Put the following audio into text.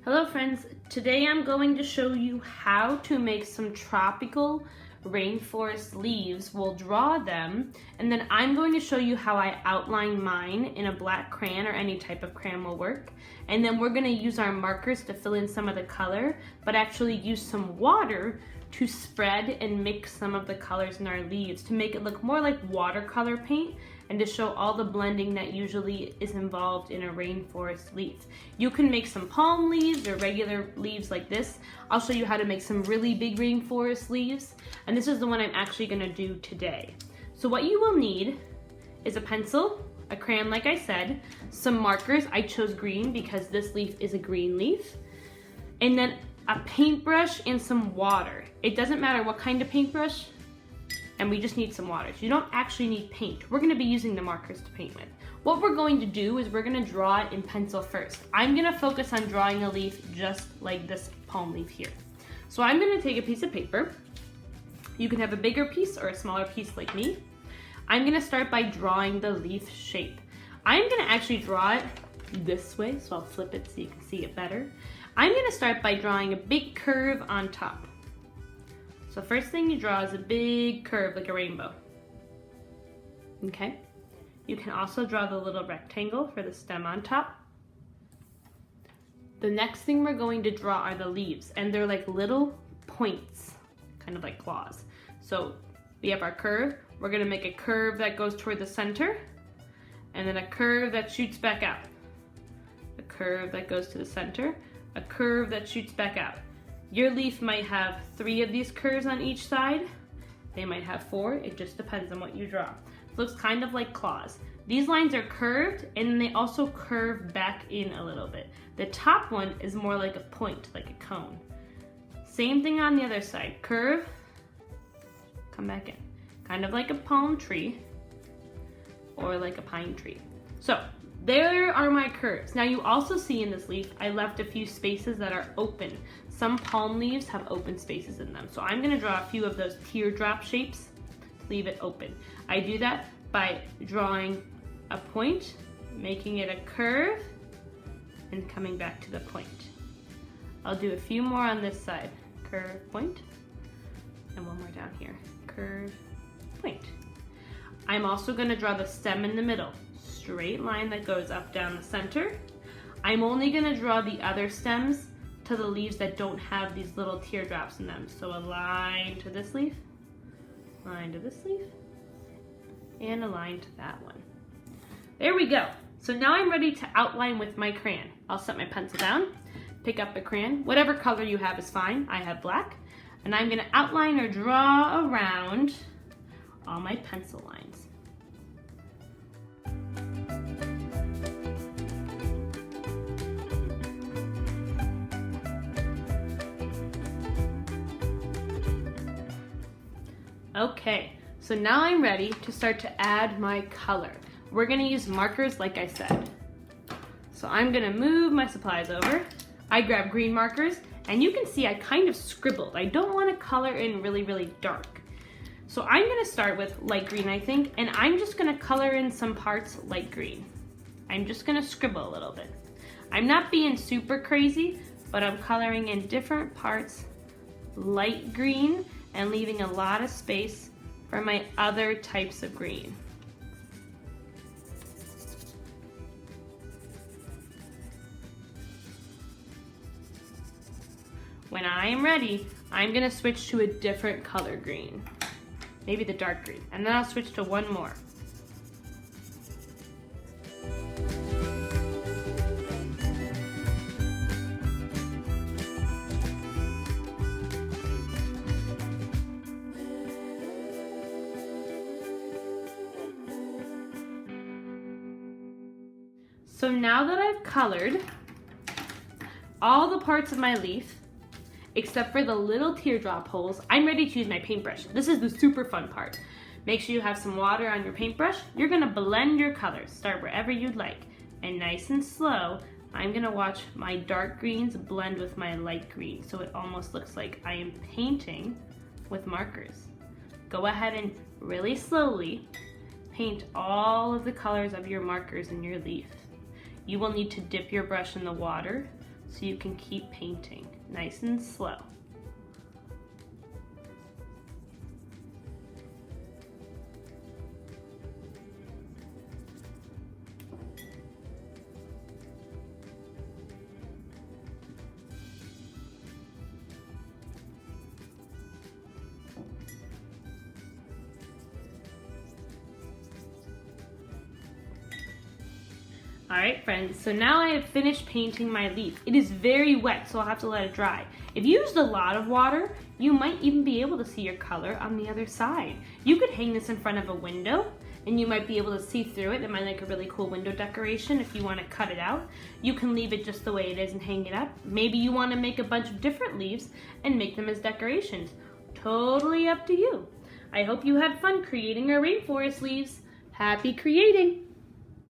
Hello friends, today I'm going to show you how to make some tropical rainforest leaves. We'll draw them and then I'm going to show you how I outline mine in a black crayon, or any type of crayon will work. And then we're going to use our markers to fill in some of the color, but actually use some water to spread and mix some of the colors in our leaves to make it look more like watercolor paint and to show all the blending that usually is involved in a rainforest leaf. You can make some palm leaves or regular leaves like this. I'll show you how to make some really big rainforest leaves, and this is the one I'm actually gonna do today. So what you will need is a pencil, a crayon like I said, some markers. I chose green because this leaf is a green leaf, and then a paintbrush and some water. It doesn't matter what kind of paintbrush, and we just need some water. So you don't actually need paint. We're gonna be using the markers to paint with. What we're going to do is we're gonna draw it in pencil first. I'm gonna focus on drawing a leaf just like this palm leaf here. So I'm gonna take a piece of paper. You can have a bigger piece or a smaller piece like me. I'm gonna start by drawing the leaf shape. I'm gonna actually draw it this way, so I'll flip it so you can see it better. I'm gonna start by drawing a big curve on top. So first thing you draw is a big curve like a rainbow. Okay? You can also draw the little rectangle for the stem on top. The next thing we're going to draw are the leaves, and they're like little points, kind of like claws. So we have our curve. We're gonna make a curve that goes toward the center, and then a curve that shoots back out. A curve that goes to the center, a curve that shoots back out. Your leaf might have 3 of these curves on each side. They might have 4, it just depends on what you draw. It looks kind of like claws. These lines are curved and they also curve back in a little bit. The top one is more like a point, like a cone. Same thing on the other side, curve, come back in. Kind of like a palm tree or like a pine tree. So there are my curves. Now you also see in this leaf, I left a few spaces that are open. Some palm leaves have open spaces in them. So I'm gonna draw a few of those teardrop shapes to leave it open. I do that by drawing a point, making it a curve, and coming back to the point. I'll do a few more on this side. Curve, point, and one more down here. Curve, point. I'm also gonna draw the stem in the middle. Straight line that goes up down the center. I'm only gonna draw the other stems to the leaves that don't have these little teardrops in them. So a line to this leaf, line to this leaf, and a line to that one. There we go. So now I'm ready to outline with my crayon. I'll set my pencil down, pick up a crayon. Whatever color you have is fine. I have black. And I'm gonna outline or draw around all my pencil lines. Okay, so now I'm ready to start to add my color. We're gonna use markers like I said. So I'm gonna move my supplies over. I grab green markers, and you can see I kind of scribbled. I don't wanna color in really, really dark. So I'm gonna start with light green, I think, and I'm just gonna color in some parts light green. I'm just gonna scribble a little bit. I'm not being super crazy, but I'm coloring in different parts light green and leaving a lot of space for my other types of green. When I am ready, I'm gonna switch to a different color green, maybe the dark green, and then I'll switch to one more. So now that I've colored all the parts of my leaf, except for the little teardrop holes, I'm ready to use my paintbrush. This is the super fun part. Make sure you have some water on your paintbrush. You're gonna blend your colors. Start wherever you'd like. And nice and slow, I'm gonna watch my dark greens blend with my light green, so it almost looks like I am painting with markers. Go ahead and really slowly paint all of the colors of your markers in your leaf. You will need to dip your brush in the water so you can keep painting nice and slow. Alright friends, so now I have finished painting my leaf. It is very wet, so I'll have to let it dry. If you used a lot of water, you might even be able to see your color on the other side. You could hang this in front of a window, and you might be able to see through it. It might make a really cool window decoration if you want to cut it out. You can leave it just the way it is and hang it up. Maybe you want to make a bunch of different leaves and make them as decorations. Totally up to you. I hope you had fun creating our rainforest leaves. Happy creating!